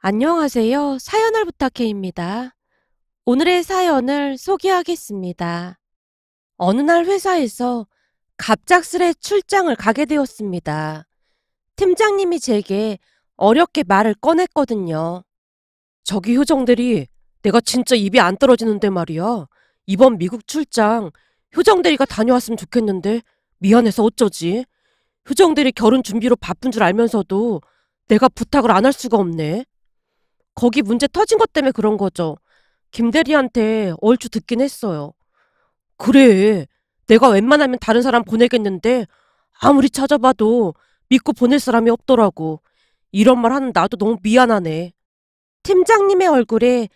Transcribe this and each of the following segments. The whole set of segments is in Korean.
안녕하세요. 사연을 부탁해입니다. 오늘의 사연을 소개하겠습니다. 어느 날 회사에서 갑작스레 출장을 가게 되었습니다. 팀장님이 제게 어렵게 말을 꺼냈거든요. 저기 효정대리, 내가 진짜 입이 안 떨어지는데 말이야. 이번 미국 출장 효정대리가 다녀왔으면 좋겠는데 미안해서 어쩌지? 효정대리 결혼 준비로 바쁜 줄 알면서도 내가 부탁을 안 할 수가 없네. 거기 문제 터진 것 때문에 그런 거죠. 김대리한테 얼추 듣긴 했어요. 그래. 내가 웬만하면 다른 사람 보내겠는데 아무리 찾아봐도 믿고 보낼 사람이 없더라고. 이런 말 하는 나도 너무 미안하네. 팀장님의 얼굴에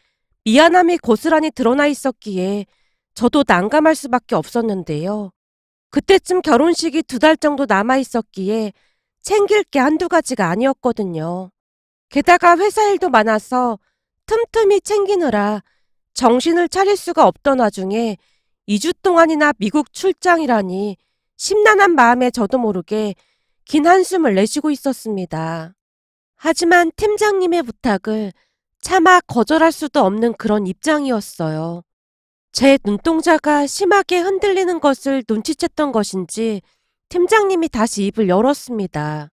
미안함이 고스란히 드러나 있었기에 저도 난감할 수밖에 없었는데요. 그때쯤 결혼식이 2달 정도 남아 있었기에 챙길 게 한두 가지가 아니었거든요. 게다가 회사 일도 많아서 틈틈이 챙기느라 정신을 차릴 수가 없던 와중에 2주 동안이나 미국 출장이라니 심란한 마음에 저도 모르게 긴 한숨을 내쉬고 있었습니다. 하지만 팀장님의 부탁을 차마 거절할 수도 없는 그런 입장이었어요. 제 눈동자가 심하게 흔들리는 것을 눈치챘던 것인지 팀장님이 다시 입을 열었습니다.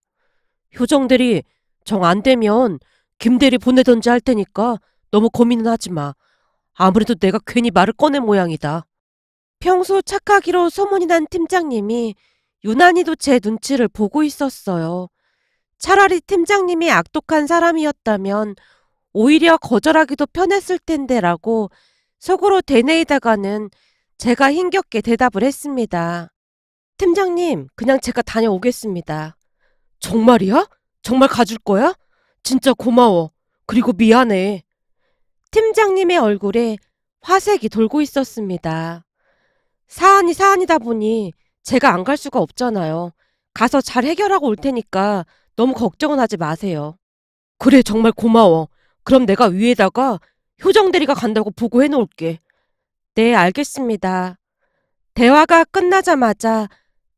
효정대리, 정 안 되면 김대리 보내던지 할 테니까 너무 고민은 하지 마. 아무래도 내가 괜히 말을 꺼낸 모양이다. 평소 착하기로 소문이 난 팀장님이 유난히도 제 눈치를 보고 있었어요. 차라리 팀장님이 악독한 사람이었다면 오히려 거절하기도 편했을 텐데라고 속으로 되뇌이다가는 제가 힘겹게 대답을 했습니다. 팀장님, 그냥 제가 다녀오겠습니다. 정말이야? 정말 가줄 거야? 진짜 고마워. 그리고 미안해. 팀장님의 얼굴에 화색이 돌고 있었습니다. 사안이 사안이다 보니 제가 안 갈 수가 없잖아요. 가서 잘 해결하고 올 테니까 너무 걱정은 하지 마세요. 그래, 정말 고마워. 그럼 내가 위에다가 효정대리가 간다고 보고해 놓을게. 네, 알겠습니다. 대화가 끝나자마자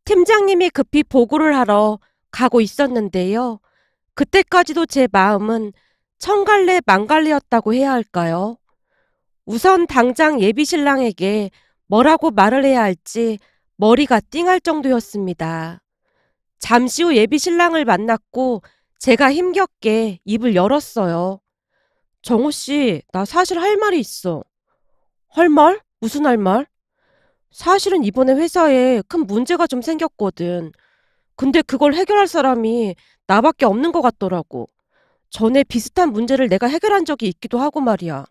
팀장님이 급히 보고를 하러 가고 있었는데요. 그때까지도 제 마음은 천갈래 만갈래였다고 해야 할까요? 우선 당장 예비신랑에게 뭐라고 말을 해야 할지 머리가 띵할 정도였습니다. 잠시 후 예비신랑을 만났고 제가 힘겹게 입을 열었어요. 정호 씨, 나 사실 할 말이 있어. 할 말? 무슨 할 말? 사실은 이번에 회사에 큰 문제가 좀 생겼거든. 근데 그걸 해결할 사람이 나밖에 없는 것 같더라고. 전에 비슷한 문제를 내가 해결한 적이 있기도 하고 말이야.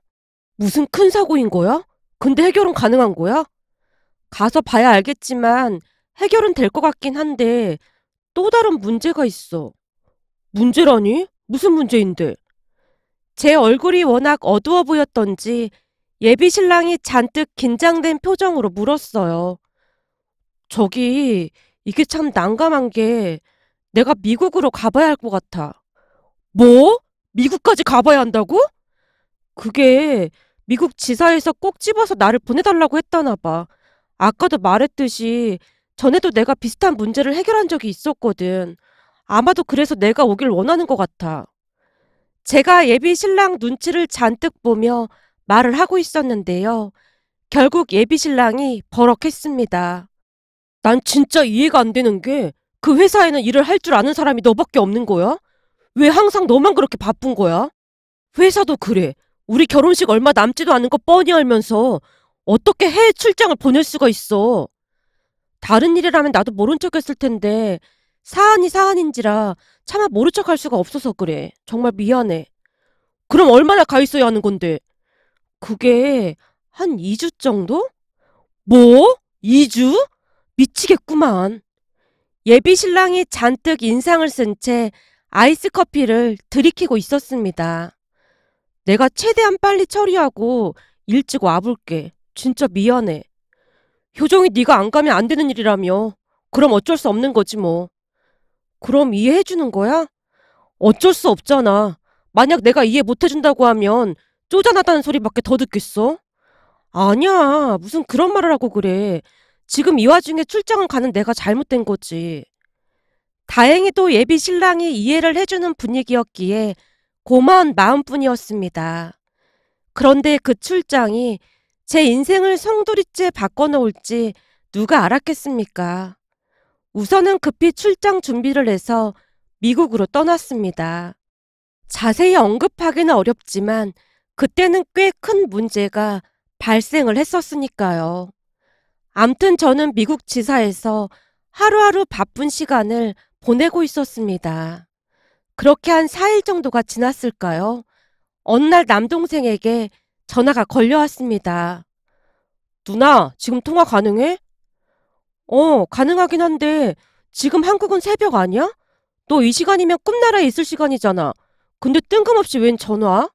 무슨 큰 사고인 거야? 근데 해결은 가능한 거야? 가서 봐야 알겠지만 해결은 될 것 같긴 한데 또 다른 문제가 있어. 문제라니? 무슨 문제인데? 제 얼굴이 워낙 어두워 보였던지 예비 신랑이 잔뜩 긴장된 표정으로 물었어요. 저기, 이게 참 난감한 게 내가 미국으로 가봐야 할 것 같아. 뭐? 미국까지 가봐야 한다고? 그게 미국 지사에서 꼭 집어서 나를 보내달라고 했다나 봐. 아까도 말했듯이 전에도 내가 비슷한 문제를 해결한 적이 있었거든. 아마도 그래서 내가 오길 원하는 것 같아. 제가 예비 신랑 눈치를 잔뜩 보며 말을 하고 있었는데요. 결국 예비 신랑이 버럭했습니다. 난 진짜 이해가 안 되는 게 그 회사에는 일을 할 줄 아는 사람이 너밖에 없는 거야? 왜 항상 너만 그렇게 바쁜 거야? 회사도 그래. 우리 결혼식 얼마 남지도 않은 거 뻔히 알면서 어떻게 해외 출장을 보낼 수가 있어? 다른 일이라면 나도 모른 척 했을 텐데 사안이 사안인지라 차마 모른 척 할 수가 없어서 그래. 정말 미안해. 그럼 얼마나 가 있어야 하는 건데? 그게 한 2주 정도? 뭐? 2주? 미치겠구만. 예비 신랑이 잔뜩 인상을 쓴 채 아이스 커피를 들이키고 있었습니다. 내가 최대한 빨리 처리하고 일찍 와볼게. 진짜 미안해. 효정이 네가 안 가면 안 되는 일이라며. 그럼 어쩔 수 없는 거지 뭐. 그럼 이해해주는 거야? 어쩔 수 없잖아. 만약 내가 이해 못해준다고 하면 쪼잔하다는 소리밖에 더 듣겠어? 아니야. 무슨 그런 말을 하고 그래. 지금 이 와중에 출장을 가는 내가 잘못된 거지. 다행히도 예비 신랑이 이해를 해주는 분위기였기에 고마운 마음뿐이었습니다. 그런데 그 출장이 제 인생을 송두리째 바꿔놓을지 누가 알았겠습니까? 우선은 급히 출장 준비를 해서 미국으로 떠났습니다. 자세히 언급하기는 어렵지만 그때는 꽤 큰 문제가 발생을 했었으니까요. 암튼 저는 미국 지사에서 하루하루 바쁜 시간을 보내고 있었습니다. 그렇게 한 4일 정도가 지났을까요? 어느 날 남동생에게 전화가 걸려왔습니다. 누나, 지금 통화 가능해? 가능하긴 한데 지금 한국은 새벽 아니야? 너 이 시간이면 꿈나라에 있을 시간이잖아. 근데 뜬금없이 웬 전화?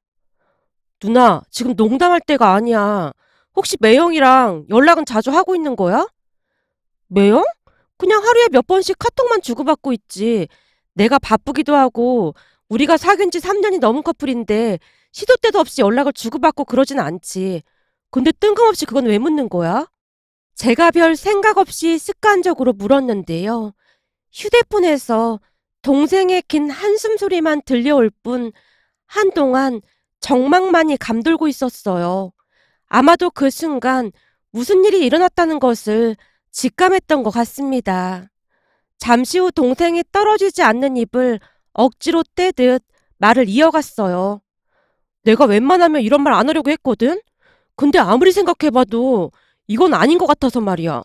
누나, 지금 농담할 때가 아니야. 혹시 매형이랑 연락은 자주 하고 있는 거야? 매형? 그냥 하루에 몇 번씩 카톡만 주고받고 있지. 내가 바쁘기도 하고 우리가 사귄 지 3년이 넘은 커플인데 시도 때도 없이 연락을 주고받고 그러진 않지. 근데 뜬금없이 그건 왜 묻는 거야? 제가 별 생각 없이 습관적으로 물었는데요. 휴대폰에서 동생의 긴 한숨 소리만 들려올 뿐 한동안 정막만이 감돌고 있었어요. 아마도 그 순간 무슨 일이 일어났다는 것을 직감했던 것 같습니다. 잠시 후 동생이 떨어지지 않는 입을 억지로 떼듯 말을 이어갔어요. 내가 웬만하면 이런 말 안 하려고 했거든? 근데 아무리 생각해봐도 이건 아닌 것 같아서 말이야.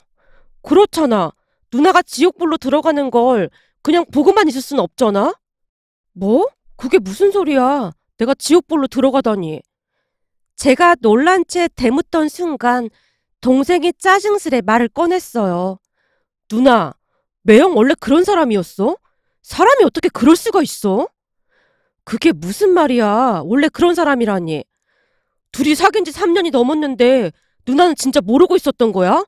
그렇잖아. 누나가 지옥불로 들어가는 걸 그냥 보고만 있을 순 없잖아? 뭐? 그게 무슨 소리야? 내가 지옥불로 들어가다니. 제가 놀란 채 대묻던 순간 동생이 짜증스레 말을 꺼냈어요. 누나, 매형 원래 그런 사람이었어? 사람이 어떻게 그럴 수가 있어? 그게 무슨 말이야? 원래 그런 사람이라니. 둘이 사귄 지 3년이 넘었는데 누나는 진짜 모르고 있었던 거야?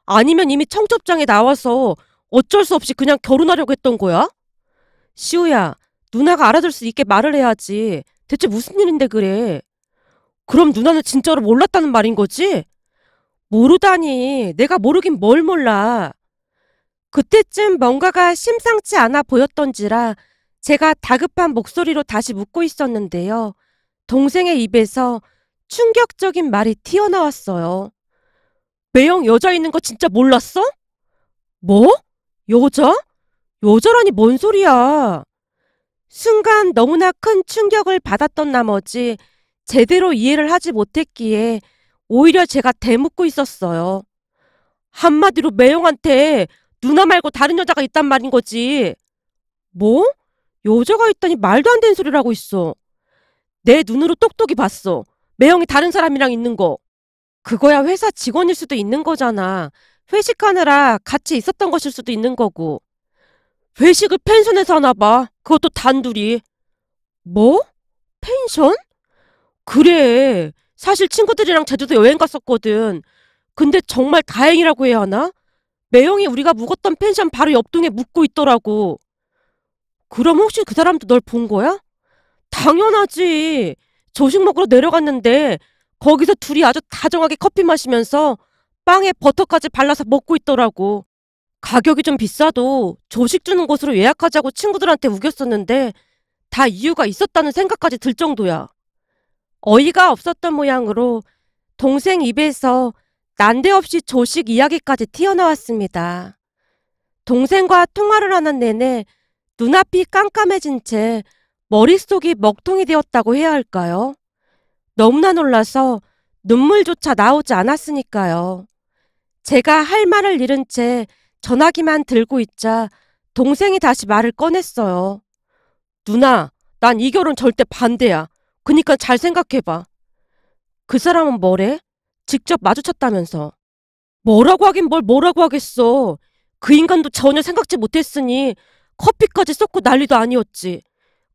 아니면 이미 청첩장에 나와서 어쩔 수 없이 그냥 결혼하려고 했던 거야? 시우야, 누나가 알아들 수 있게 말을 해야지. 대체 무슨 일인데 그래? 그럼 누나는 진짜로 몰랐다는 말인 거지? 모르다니. 내가 모르긴 뭘 몰라. 그때쯤 뭔가가 심상치 않아 보였던지라 제가 다급한 목소리로 다시 묻고 있었는데요. 동생의 입에서 충격적인 말이 튀어나왔어요. 매형 여자 있는 거 진짜 몰랐어? 뭐? 여자? 여자라니 뭔 소리야? 순간 너무나 큰 충격을 받았던 나머지 제대로 이해를 하지 못했기에 오히려 제가 대묻고 있었어요. 한마디로 매형한테 누나 말고 다른 여자가 있단 말인 거지. 뭐? 여자가 있다니 말도 안 되는 소리를 하고 있어. 내 눈으로 똑똑히 봤어. 매형이 다른 사람이랑 있는 거. 그거야 회사 직원일 수도 있는 거잖아. 회식하느라 같이 있었던 것일 수도 있는 거고. 회식을 펜션에서 하나 봐. 그것도 단둘이. 뭐? 펜션? 그래. 사실 친구들이랑 제주도 여행 갔었거든. 근데 정말 다행이라고 해야 하나? 매형이 우리가 묵었던 펜션 바로 옆동에 묵고 있더라고. 그럼 혹시 그 사람도 널 본 거야? 당연하지. 조식 먹으러 내려갔는데 거기서 둘이 아주 다정하게 커피 마시면서 빵에 버터까지 발라서 먹고 있더라고. 가격이 좀 비싸도 조식 주는 곳으로 예약하자고 친구들한테 우겼었는데 다 이유가 있었다는 생각까지 들 정도야. 어이가 없었던 모양으로 동생 입에서 난데없이 조식 이야기까지 튀어나왔습니다. 동생과 통화를 하는 내내 눈앞이 깜깜해진 채 머릿속이 먹통이 되었다고 해야 할까요? 너무나 놀라서 눈물조차 나오지 않았으니까요. 제가 할 말을 잃은 채 전화기만 들고 있자 동생이 다시 말을 꺼냈어요. 누나, 난 이 결혼 절대 반대야. 그니까 잘 생각해봐. 그 사람은 뭐래? 직접 마주쳤다면서. 뭐라고 하긴 뭘 뭐라고 하겠어. 그 인간도 전혀 생각지 못했으니 커피까지 쏟고 난리도 아니었지.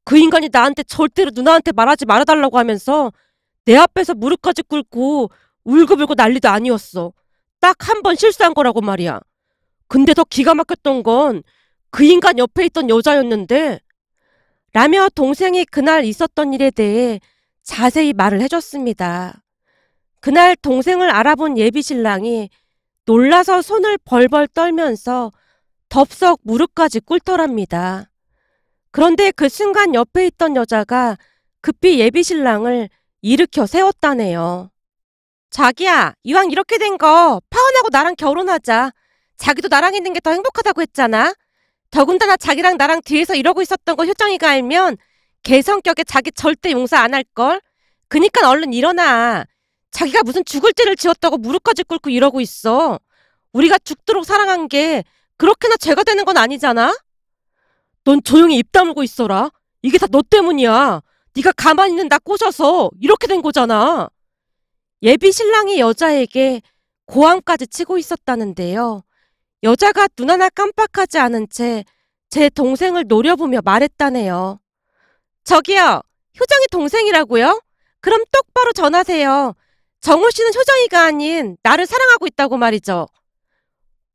그 인간이 나한테 절대로 누나한테 말하지 말아달라고 하면서 내 앞에서 무릎까지 꿇고 울고불고 난리도 아니었어. 딱 한 번 실수한 거라고 말이야. 근데 더 기가 막혔던 건 그 인간 옆에 있던 여자였는데 라며 동생이 그날 있었던 일에 대해 자세히 말을 해줬습니다. 그날 동생을 알아본 예비신랑이 놀라서 손을 벌벌 떨면서 덥석 무릎까지 꿇더랍니다. 그런데 그 순간 옆에 있던 여자가 급히 예비 신랑을 일으켜 세웠다네요. 자기야, 이왕 이렇게 된 거 파혼하고 나랑 결혼하자. 자기도 나랑 있는 게 더 행복하다고 했잖아. 더군다나 자기랑 나랑 뒤에서 이러고 있었던 거 효정이가 알면 걔 성격에 자기 절대 용서 안 할걸. 그니까 얼른 일어나. 자기가 무슨 죽을 죄를 지었다고 무릎까지 꿇고 이러고 있어. 우리가 죽도록 사랑한 게 그렇게나 죄가 되는 건 아니잖아? 넌 조용히 입 다물고 있어라. 이게 다 너 때문이야. 네가 가만히 있는 나 꼬셔서 이렇게 된 거잖아. 예비 신랑이 여자에게 고함까지 치고 있었다는데요. 여자가 눈 하나 깜빡하지 않은 채 제 동생을 노려보며 말했다네요. 저기요, 효정이 동생이라고요? 그럼 똑바로 전하세요. 정호 씨는 효정이가 아닌 나를 사랑하고 있다고 말이죠.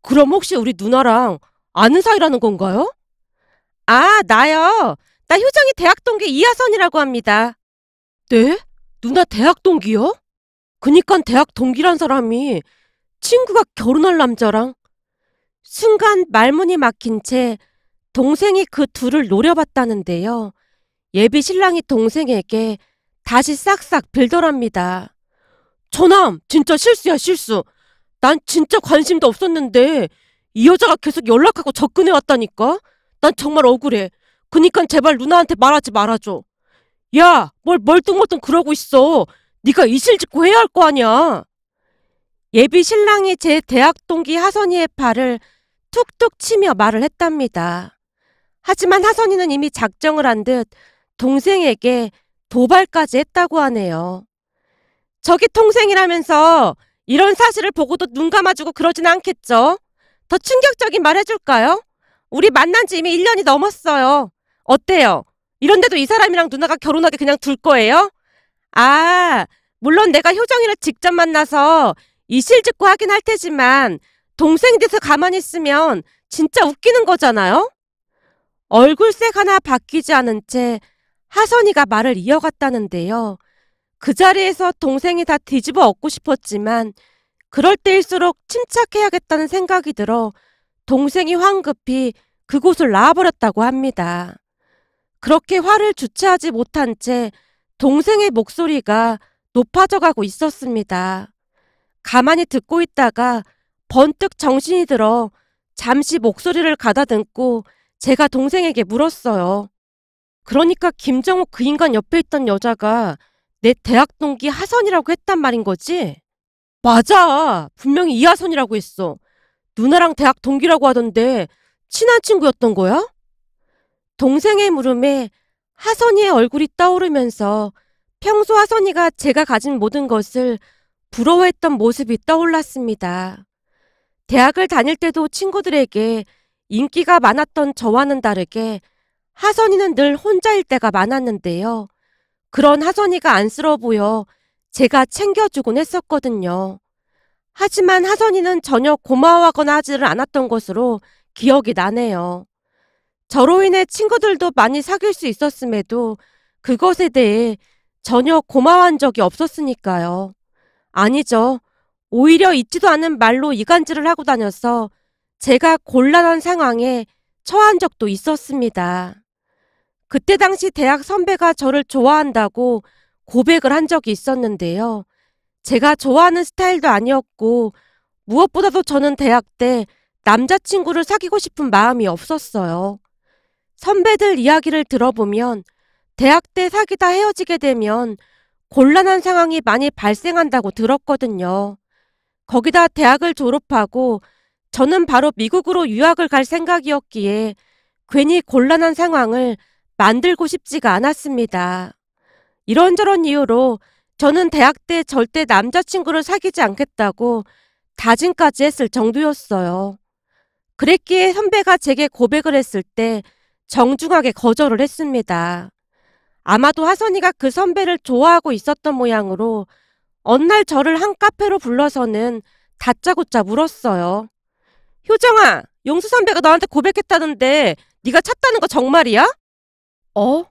그럼 혹시 우리 누나랑 아는 사이라는 건가요? 아, 나요. 나 효정이 대학 동기 이하선이라고 합니다. 네? 누나 대학 동기요? 그니깐 대학 동기란 사람이 친구가 결혼할 남자랑. 순간 말문이 막힌 채 동생이 그 둘을 노려봤다는데요. 예비 신랑이 동생에게 다시 싹싹 빌더랍니다. 저남 진짜 실수야 실수. 난 진짜 관심도 없었는데 이 여자가 계속 연락하고 접근해왔다니까. 난 정말 억울해. 그니까 제발 누나한테 말하지 말아줘. 야, 뭘 멀뚱멀뚱 그러고 있어. 네가 이실 짓고 해야 할 거 아니야. 예비 신랑이 제 대학 동기 하선이의 팔을 툭툭 치며 말을 했답니다. 하지만 하선이는 이미 작정을 한 듯 동생에게 도발까지 했다고 하네요. 저기 동생이라면서 이런 사실을 보고도 눈 감아주고 그러진 않겠죠? 더 충격적인 말 해줄까요? 우리 만난 지 이미 1년이 넘었어요. 어때요? 이런데도 이 사람이랑 누나가 결혼하게 그냥 둘 거예요? 아, 물론 내가 효정이를 직접 만나서 이실직고 하긴 할 테지만 동생이 돼서 가만히 있으면 진짜 웃기는 거잖아요? 얼굴색 하나 바뀌지 않은 채 하선이가 말을 이어갔다는데요. 그 자리에서 동생이 다 뒤집어 엎고 싶었지만 그럴 때일수록 침착해야겠다는 생각이 들어 동생이 황급히 그곳을 나와버렸다고 합니다. 그렇게 화를 주체하지 못한 채 동생의 목소리가 높아져가고 있었습니다. 가만히 듣고 있다가 번뜩 정신이 들어 잠시 목소리를 가다듬고 제가 동생에게 물었어요. 그러니까 김정욱 그 인간 옆에 있던 여자가 내 대학 동기 하선이라고 했단 말인 거지? 맞아. 분명히 이하선이라고 했어. 누나랑 대학 동기라고 하던데 친한 친구였던 거야? 동생의 물음에 하선이의 얼굴이 떠오르면서 평소 하선이가 제가 가진 모든 것을 부러워했던 모습이 떠올랐습니다. 대학을 다닐 때도 친구들에게 인기가 많았던 저와는 다르게 하선이는 늘 혼자일 때가 많았는데요. 그런 하선이가 안쓰러워 보여 제가 챙겨주곤 했었거든요. 하지만 하선이는 전혀 고마워하거나 하지를 않았던 것으로 기억이 나네요. 저로 인해 친구들도 많이 사귈 수 있었음에도 그것에 대해 전혀 고마워한 적이 없었으니까요. 아니죠. 오히려 있지도 않은 말로 이간질을 하고 다녀서 제가 곤란한 상황에 처한 적도 있었습니다. 그때 당시 대학 선배가 저를 좋아한다고 고백을 한 적이 있었는데요. 제가 좋아하는 스타일도 아니었고 무엇보다도 저는 대학 때 남자친구를 사귀고 싶은 마음이 없었어요. 선배들 이야기를 들어보면 대학 때 사귀다 헤어지게 되면 곤란한 상황이 많이 발생한다고 들었거든요. 거기다 대학을 졸업하고 저는 바로 미국으로 유학을 갈 생각이었기에 괜히 곤란한 상황을 만들고 싶지가 않았습니다. 이런저런 이유로 저는 대학 때 절대 남자친구를 사귀지 않겠다고 다짐까지 했을 정도였어요. 그랬기에 선배가 제게 고백을 했을 때 정중하게 거절을 했습니다. 아마도 하선이가 그 선배를 좋아하고 있었던 모양으로 어느 날 저를 한 카페로 불러서는 다짜고짜 물었어요. 효정아, 용수 선배가 너한테 고백했다던데 네가 찾다는 거 정말이야? 어?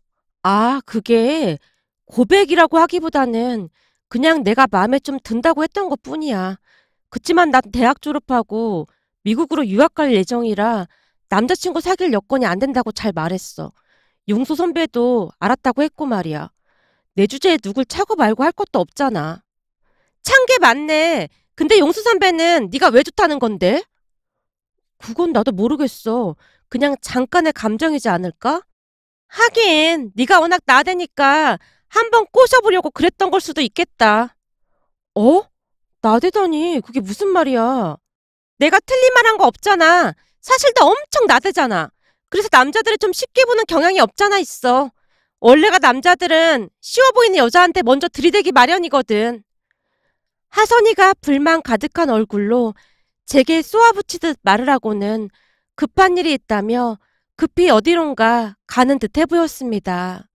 아, 그게 고백이라고 하기보다는 그냥 내가 마음에 좀 든다고 했던 것뿐이야. 그치만 난 대학 졸업하고 미국으로 유학 갈 예정이라 남자친구 사귈 여건이 안 된다고 잘 말했어. 용수 선배도 알았다고 했고 말이야. 내 주제에 누굴 차고 말고 할 것도 없잖아. 찬 게 맞네. 근데 용수 선배는 네가 왜 좋다는 건데? 그건 나도 모르겠어. 그냥 잠깐의 감정이지 않을까? 하긴 네가 워낙 나대니까 한번 꼬셔보려고 그랬던 걸 수도 있겠다. 어? 나대다니 그게 무슨 말이야? 내가 틀린 말 한 거 없잖아. 사실 도 엄청 나대잖아. 그래서 남자들을 좀 쉽게 보는 경향이 없잖아 있어. 원래가 남자들은 쉬워 보이는 여자한테 먼저 들이대기 마련이거든. 하선이가 불만 가득한 얼굴로 제게 쏘아붙이듯 말을 하고는 급한 일이 있다며 급히 어디론가 가는 듯해 보였습니다.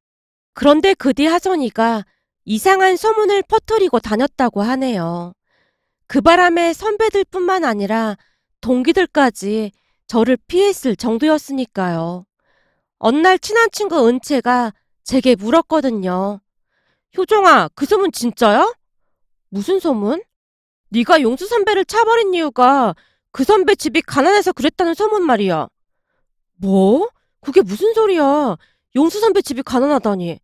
그런데 그 뒤 하선이가 이상한 소문을 퍼뜨리고 다녔다고 하네요. 그 바람에 선배들뿐만 아니라 동기들까지 저를 피했을 정도였으니까요. 어느 날 친한 친구 은채가 제게 물었거든요. 효정아, 그 소문 진짜야? 무슨 소문? 네가 용수 선배를 차버린 이유가 그 선배 집이 가난해서 그랬다는 소문 말이야. 뭐? 그게 무슨 소리야? 용수 선배 집이 가난하다니.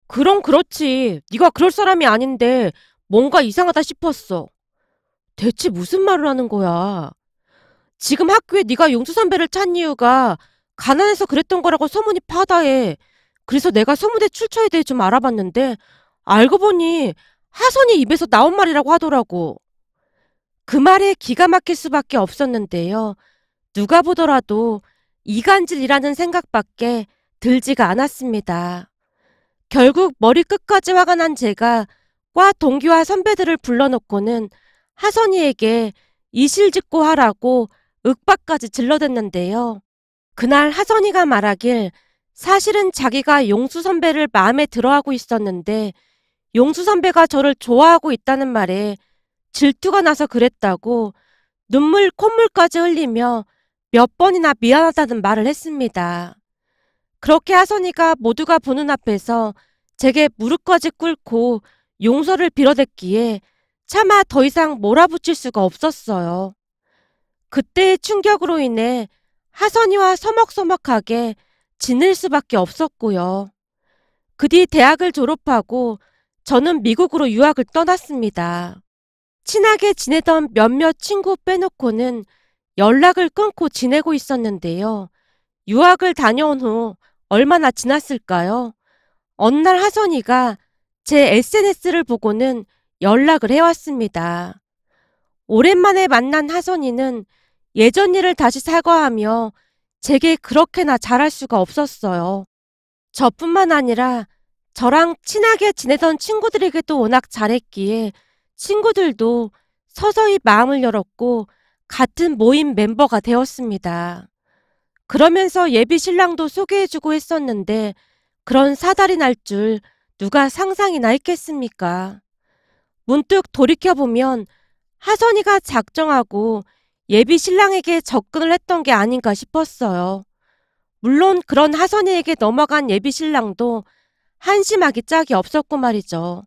그럼 그렇지. 네가 그럴 사람이 아닌데 뭔가 이상하다 싶었어. 대체 무슨 말을 하는 거야? 지금 학교에 네가 용수 선배를 찬 이유가 가난해서 그랬던 거라고 소문이 파다해. 그래서 내가 소문의 출처에 대해 좀 알아봤는데 알고 보니 하선이 입에서 나온 말이라고 하더라고. 그 말에 기가 막힐 수밖에 없었는데요. 누가 보더라도 이간질이라는 생각밖에 들지가 않았습니다. 결국 머리끝까지 화가 난 제가 과 동기와 선배들을 불러놓고는 하선이에게 이실직고 하라고 윽박까지 질러댔는데요. 그날 하선이가 말하길 사실은 자기가 용수 선배를 마음에 들어하고 있었는데 용수 선배가 저를 좋아하고 있다는 말에 질투가 나서 그랬다고 눈물 콧물까지 흘리며 몇 번이나 미안하다는 말을 했습니다. 그렇게 하선이가 모두가 보는 앞에서 제게 무릎까지 꿇고 용서를 빌어댔기에 차마 더 이상 몰아붙일 수가 없었어요. 그때의 충격으로 인해 하선이와 서먹서먹하게 지낼 수밖에 없었고요. 그 뒤 대학을 졸업하고 저는 미국으로 유학을 떠났습니다. 친하게 지내던 몇몇 친구 빼놓고는 연락을 끊고 지내고 있었는데요. 유학을 다녀온 후 얼마나 지났을까요? 어느 날 하선이가 제 SNS를 보고는 연락을 해왔습니다. 오랜만에 만난 하선이는 예전 일을 다시 사과하며 제게 그렇게나 잘할 수가 없었어요. 저뿐만 아니라 저랑 친하게 지내던 친구들에게도 워낙 잘했기에 친구들도 서서히 마음을 열었고 같은 모임 멤버가 되었습니다. 그러면서 예비 신랑도 소개해주고 했었는데 그런 사달이 날 줄 누가 상상이나 했겠습니까? 문득 돌이켜보면 하선이가 작정하고 예비 신랑에게 접근을 했던 게 아닌가 싶었어요. 물론 그런 하선이에게 넘어간 예비 신랑도 한심하기 짝이 없었고 말이죠.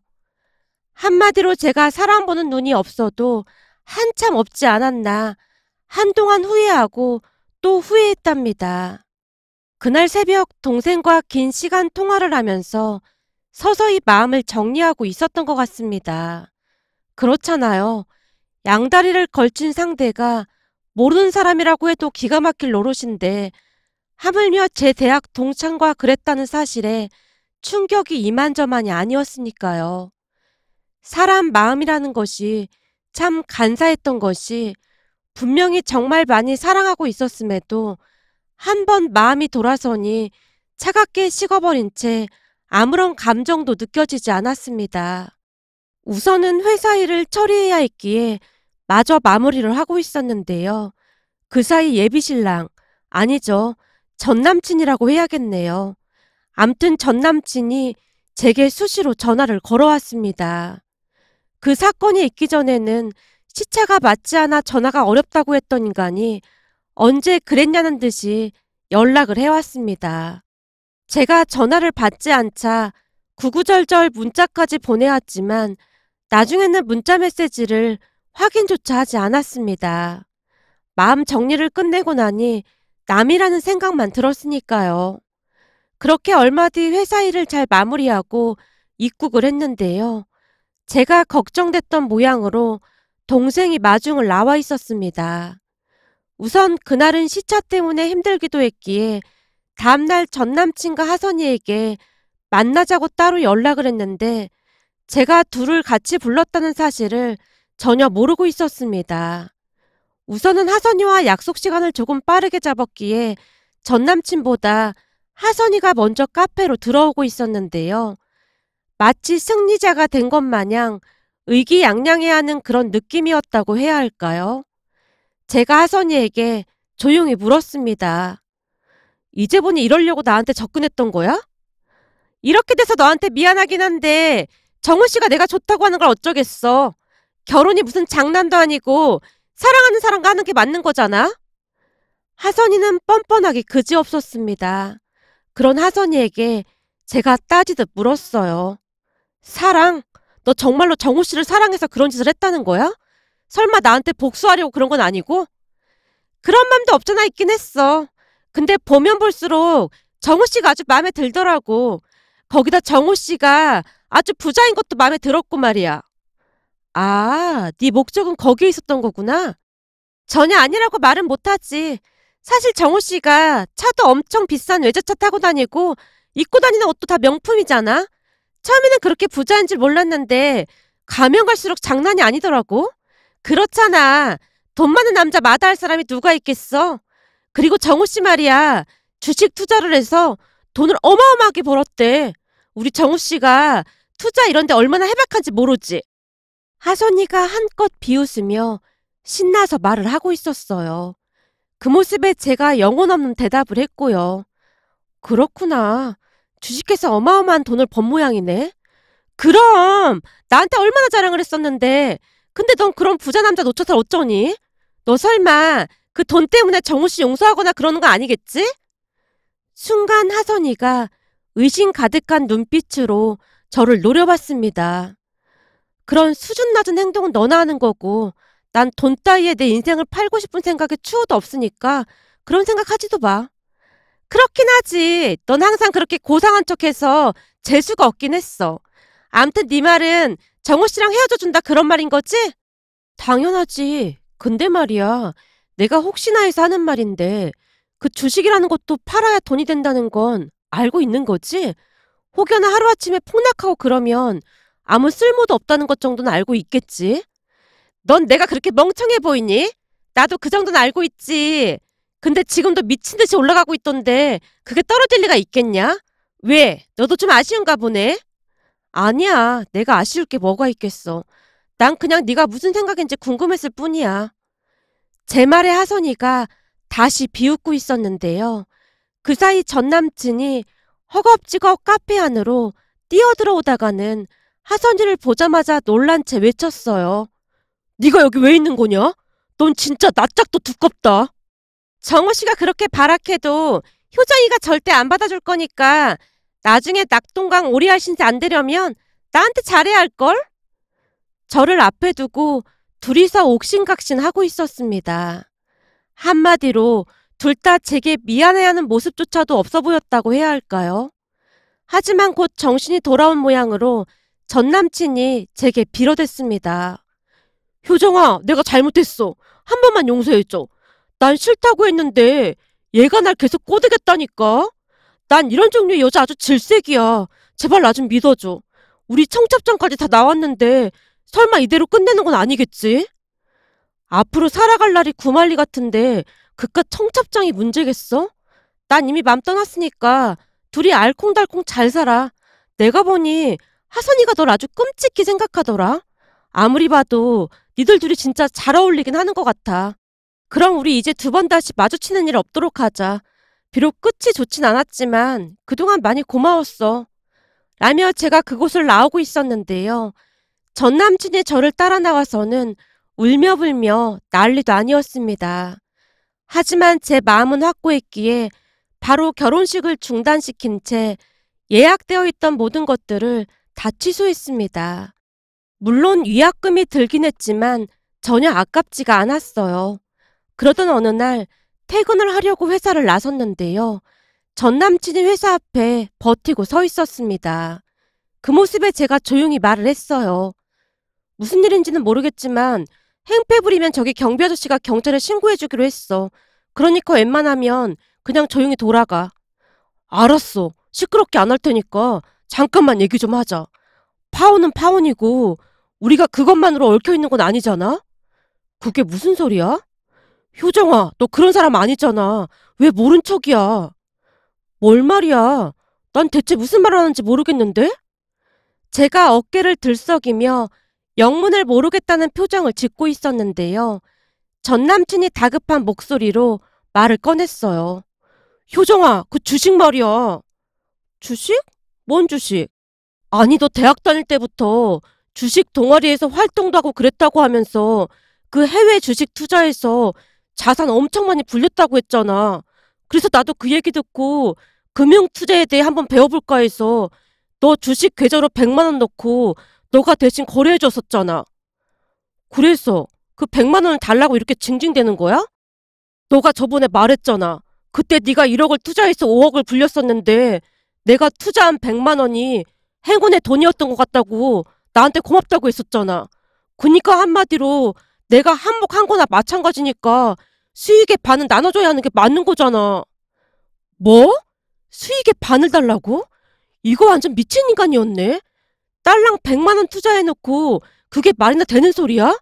한마디로 제가 사람 보는 눈이 없어도 한참 없지 않았나 한동안 후회하고 또 후회했답니다. 그날 새벽 동생과 긴 시간 통화를 하면서 서서히 마음을 정리하고 있었던 것 같습니다. 그렇잖아요. 양다리를 걸친 상대가 모르는 사람이라고 해도 기가 막힐 노릇인데 하물며 제 대학 동창과 그랬다는 사실에 충격이 이만저만이 아니었으니까요. 사람 마음이라는 것이 참 간사했던 것이 분명히 정말 많이 사랑하고 있었음에도 한 번 마음이 돌아서니 차갑게 식어버린 채 아무런 감정도 느껴지지 않았습니다. 우선은 회사 일을 처리해야 했기에 마저 마무리를 하고 있었는데요. 그 사이 예비신랑, 아니죠. 전남친이라고 해야겠네요. 암튼 전남친이 제게 수시로 전화를 걸어왔습니다. 그 사건이 있기 전에는 시차가 맞지 않아 전화가 어렵다고 했던 인간이 언제 그랬냐는 듯이 연락을 해왔습니다. 제가 전화를 받지 않자 구구절절 문자까지 보내왔지만 나중에는 문자 메시지를 확인조차 하지 않았습니다. 마음 정리를 끝내고 나니 남이라는 생각만 들었으니까요. 그렇게 얼마 뒤 회사 일을 잘 마무리하고 입국을 했는데요. 제가 걱정됐던 모양으로 동생이 마중을 나와 있었습니다. 우선 그날은 시차 때문에 힘들기도 했기에 다음날 전남친과 하선이에게 만나자고 따로 연락을 했는데 제가 둘을 같이 불렀다는 사실을 전혀 모르고 있었습니다. 우선은 하선이와 약속 시간을 조금 빠르게 잡았기에 전남친보다 하선이가 먼저 카페로 들어오고 있었는데요. 마치 승리자가 된 것 마냥 의기양양해하는 그런 느낌이었다고 해야 할까요? 제가 하선이에게 조용히 물었습니다. 이제 보니 이러려고 나한테 접근했던 거야? 이렇게 돼서 너한테 미안하긴 한데 정우 씨가 내가 좋다고 하는 걸 어쩌겠어. 결혼이 무슨 장난도 아니고 사랑하는 사람과 하는 게 맞는 거잖아. 하선이는 뻔뻔하게 그지없었습니다. 그런 하선이에게 제가 따지듯 물었어요. 사랑? 너 정말로 정우 씨를 사랑해서 그런 짓을 했다는 거야? 설마 나한테 복수하려고 그런 건 아니고? 그런 맘도 없잖아 있긴 했어. 근데 보면 볼수록 정우 씨가 아주 마음에 들더라고. 거기다 정우 씨가 아주 부자인 것도 마음에 들었고 말이야. 아, 네 목적은 거기에 있었던 거구나. 전혀 아니라고 말은 못하지. 사실 정우 씨가 차도 엄청 비싼 외제차 타고 다니고 입고 다니는 옷도 다 명품이잖아. 처음에는 그렇게 부자인 줄 몰랐는데 가면 갈수록 장난이 아니더라고. 그렇잖아. 돈 많은 남자 마다할 사람이 누가 있겠어. 그리고 정우 씨 말이야. 주식 투자를 해서 돈을 어마어마하게 벌었대. 우리 정우 씨가 투자 이런 데 얼마나 해박한지 모르지. 하선이가 한껏 비웃으며 신나서 말을 하고 있었어요. 그 모습에 제가 영혼 없는 대답을 했고요. 그렇구나. 주식해서 어마어마한 돈을 번 모양이네. 그럼 나한테 얼마나 자랑을 했었는데. 근데 넌 그런 부자 남자 놓쳐서 어쩌니? 너 설마 그 돈 때문에 정우 씨 용서하거나 그러는 거 아니겠지? 순간 하선이가 의심 가득한 눈빛으로 저를 노려봤습니다. 그런 수준 낮은 행동은 너나 하는 거고 난 돈 따위에 내 인생을 팔고 싶은 생각에 추호도 없으니까 그런 생각하지도 마. 그렇긴 하지. 넌 항상 그렇게 고상한 척해서 재수가 없긴 했어. 암튼 네 말은 정우 씨랑 헤어져 준다 그런 말인 거지? 당연하지. 근데 말이야. 내가 혹시나 해서 하는 말인데 그 주식이라는 것도 팔아야 돈이 된다는 건 알고 있는 거지? 혹여나 하루아침에 폭락하고 그러면 아무 쓸모도 없다는 것 정도는 알고 있겠지? 넌 내가 그렇게 멍청해 보이니? 나도 그 정도는 알고 있지. 근데 지금도 미친 듯이 올라가고 있던데 그게 떨어질 리가 있겠냐? 왜? 너도 좀 아쉬운가 보네? 아니야. 내가 아쉬울 게 뭐가 있겠어. 난 그냥 네가 무슨 생각인지 궁금했을 뿐이야. 제 말에 하선이가 다시 비웃고 있었는데요. 그 사이 전 남친이 허겁지겁 카페 안으로 뛰어들어오다가는 하선이를 보자마자 놀란 채 외쳤어요. 네가 여기 왜 있는 거냐? 넌 진짜 낯짝도 두껍다. 정우 씨가 그렇게 발악해도 효정이가 절대 안 받아줄 거니까 나중에 낙동강 오리알 신세 안 되려면 나한테 잘해야 할걸? 저를 앞에 두고 둘이서 옥신각신 하고 있었습니다. 한마디로 둘 다 제게 미안해하는 모습조차도 없어 보였다고 해야 할까요? 하지만 곧 정신이 돌아온 모양으로 전 남친이 제게 빌어댔습니다. 효정아, 내가 잘못했어. 한 번만 용서해줘. 난 싫다고 했는데 얘가 날 계속 꼬드겠다니까. 난 이런 종류의 여자 아주 질색이야. 제발 나 좀 믿어줘. 우리 청첩장까지 다 나왔는데 설마 이대로 끝내는 건 아니겠지? 앞으로 살아갈 날이 구말리 같은데 그깟 청첩장이 문제겠어? 난 이미 맘 떠났으니까 둘이 알콩달콩 잘 살아. 내가 보니 하선이가 널 아주 끔찍히 생각하더라. 아무리 봐도 니들 둘이 진짜 잘 어울리긴 하는 것 같아. 그럼 우리 이제 두 번 다시 마주치는 일 없도록 하자. 비록 끝이 좋진 않았지만 그동안 많이 고마웠어. 라며 제가 그곳을 나오고 있었는데요. 전 남친이 저를 따라 나와서는 울며불며 난리도 아니었습니다. 하지만 제 마음은 확고했기에 바로 결혼식을 중단시킨 채 예약되어 있던 모든 것들을 다 취소했습니다. 물론 위약금이 들긴 했지만 전혀 아깝지가 않았어요. 그러던 어느 날 퇴근을 하려고 회사를 나섰는데요. 전 남친이 회사 앞에 버티고 서 있었습니다. 그 모습에 제가 조용히 말을 했어요. 무슨 일인지는 모르겠지만 행패 부리면 저기 경비 아저씨가 경찰에 신고해주기로 했어. 그러니까 웬만하면 그냥 조용히 돌아가. 알았어. 시끄럽게 안 할 테니까 잠깐만 얘기 좀 하자. 파혼은 파혼이고 우리가 그것만으로 얽혀있는 건 아니잖아? 그게 무슨 소리야? 효정아, 너 그런 사람 아니잖아. 왜 모른 척이야? 뭘 말이야? 난 대체 무슨 말을 하는지 모르겠는데? 제가 어깨를 들썩이며 영문을 모르겠다는 표정을 짓고 있었는데요. 전 남친이 다급한 목소리로 말을 꺼냈어요. 효정아, 그 주식 말이야. 주식? 뭔 주식? 아니, 너 대학 다닐 때부터 주식 동아리에서 활동도 하고 그랬다고 하면서 그 해외 주식 투자해서 자산 엄청 많이 불렸다고 했잖아. 그래서 나도 그 얘기 듣고 금융 투자에 대해 한번 배워볼까 해서 너 주식 계좌로 100만 원 넣고 너가 대신 거래해줬었잖아. 그래서 그 100만 원을 달라고 이렇게 징징대는 거야? 너가 저번에 말했잖아. 그때 네가 1억을 투자해서 5억을 불렸었는데 내가 투자한 100만 원이 행운의 돈이었던 것 같다고 나한테 고맙다고 했었잖아. 그니까 한마디로 내가 한몫한 거나 마찬가지니까 수익의 반은 나눠줘야 하는 게 맞는 거잖아. 뭐? 수익의 반을 달라고? 이거 완전 미친 인간이었네. 딸랑 100만 원 투자해놓고 그게 말이나 되는 소리야?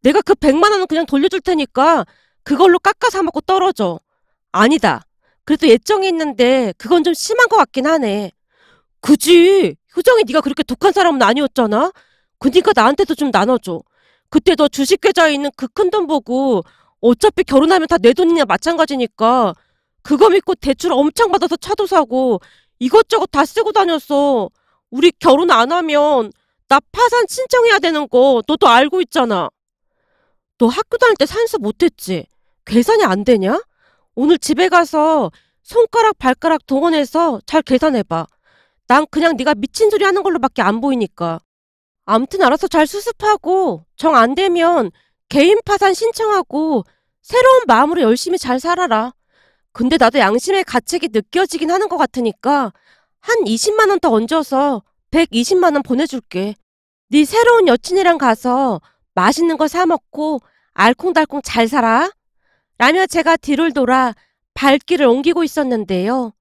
내가 그 100만 원은 그냥 돌려줄 테니까 그걸로 깎아 사 먹고 떨어져. 아니다. 그래도 예정이 있는데 그건 좀 심한 것 같긴 하네. 그지. 효정이 네가 그렇게 독한 사람은 아니었잖아. 그니까 나한테도 좀 나눠줘. 그때 너 주식 계좌에 있는 그 큰 돈 보고 어차피 결혼하면 다 내 돈이냐 마찬가지니까 그거 믿고 대출 엄청 받아서 차도 사고 이것저것 다 쓰고 다녔어. 우리 결혼 안 하면 나 파산 신청해야 되는 거 너도 알고 있잖아. 너 학교 다닐 때 산수 못했지? 계산이 안 되냐? 오늘 집에 가서 손가락 발가락 동원해서 잘 계산해봐. 난 그냥 네가 미친 소리 하는 걸로밖에 안 보이니까. 암튼 알아서 잘 수습하고 정 안 되면 개인 파산 신청하고 새로운 마음으로 열심히 잘 살아라. 근데 나도 양심의 가책이 느껴지긴 하는 것 같으니까 한 20만 원 더 얹어서 120만 원 보내줄게. 네 새로운 여친이랑 가서 맛있는 거 사 먹고 알콩달콩 잘 살아. 라며 제가 뒤를 돌아 발길을 옮기고 있었는데요.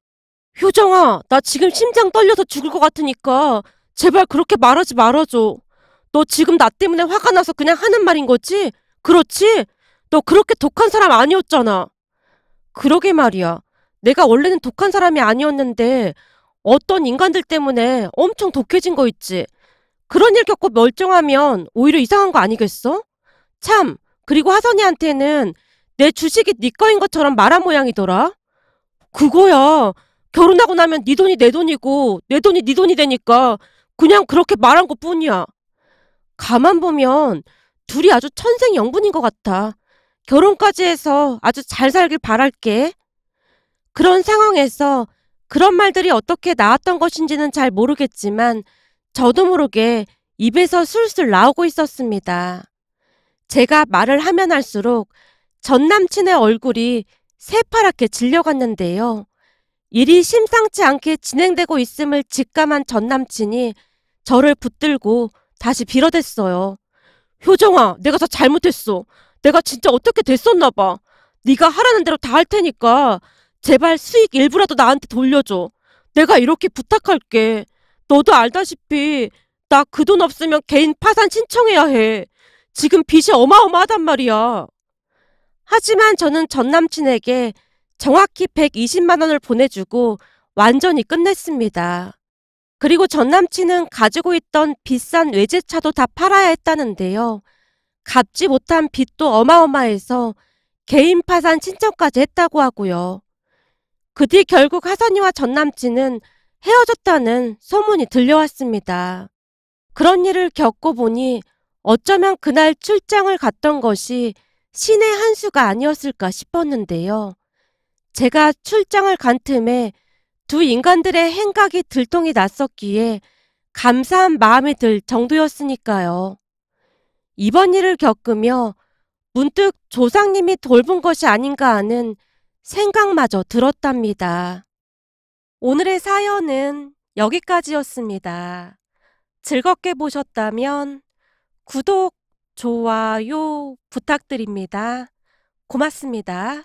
효정아, 나 지금 심장 떨려서 죽을 것 같으니까 제발 그렇게 말하지 말아줘. 너 지금 나 때문에 화가 나서 그냥 하는 말인 거지? 그렇지? 너 그렇게 독한 사람 아니었잖아. 그러게 말이야. 내가 원래는 독한 사람이 아니었는데 어떤 인간들 때문에 엄청 독해진 거 있지. 그런 일 겪고 멀쩡하면 오히려 이상한 거 아니겠어? 참, 그리고 하선이한테는 내 주식이 네 거인 것처럼 말한 모양이더라. 그거야. 결혼하고 나면 네 돈이 내 돈이고 내 돈이 네 돈이 되니까 그냥 그렇게 말한 것뿐이야. 가만 보면 둘이 아주 천생연분인 것 같아. 결혼까지 해서 아주 잘 살길 바랄게. 그런 상황에서 그런 말들이 어떻게 나왔던 것인지는 잘 모르겠지만 저도 모르게 입에서 술술 나오고 있었습니다. 제가 말을 하면 할수록 전 남친의 얼굴이 새파랗게 질려갔는데요. 일이 심상치 않게 진행되고 있음을 직감한 전 남친이 저를 붙들고 다시 빌어댔어요. 효정아, 내가 다 잘못했어. 내가 진짜 어떻게 됐었나 봐. 네가 하라는 대로 다 할 테니까 제발 수익 일부라도 나한테 돌려줘. 내가 이렇게 부탁할게. 너도 알다시피 나 그 돈 없으면 개인 파산 신청해야 해. 지금 빚이 어마어마하단 말이야. 하지만 저는 전 남친에게 정확히 120만 원을 보내주고 완전히 끝냈습니다. 그리고 전 남친은 가지고 있던 비싼 외제차도 다 팔아야 했다는데요. 갚지 못한 빚도 어마어마해서 개인 파산 신청까지 했다고 하고요. 그 뒤 결국 하선이와 전 남친은 헤어졌다는 소문이 들려왔습니다. 그런 일을 겪고 보니 어쩌면 그날 출장을 갔던 것이 신의 한 수가 아니었을까 싶었는데요. 제가 출장을 간 틈에 두 인간들의 행각이 들통이 났었기에 감사한 마음이 들 정도였으니까요. 이번 일을 겪으며 문득 조상님이 돌본 것이 아닌가 하는 생각마저 들었답니다. 오늘의 사연은 여기까지였습니다. 즐겁게 보셨다면 구독, 좋아요 부탁드립니다. 고맙습니다.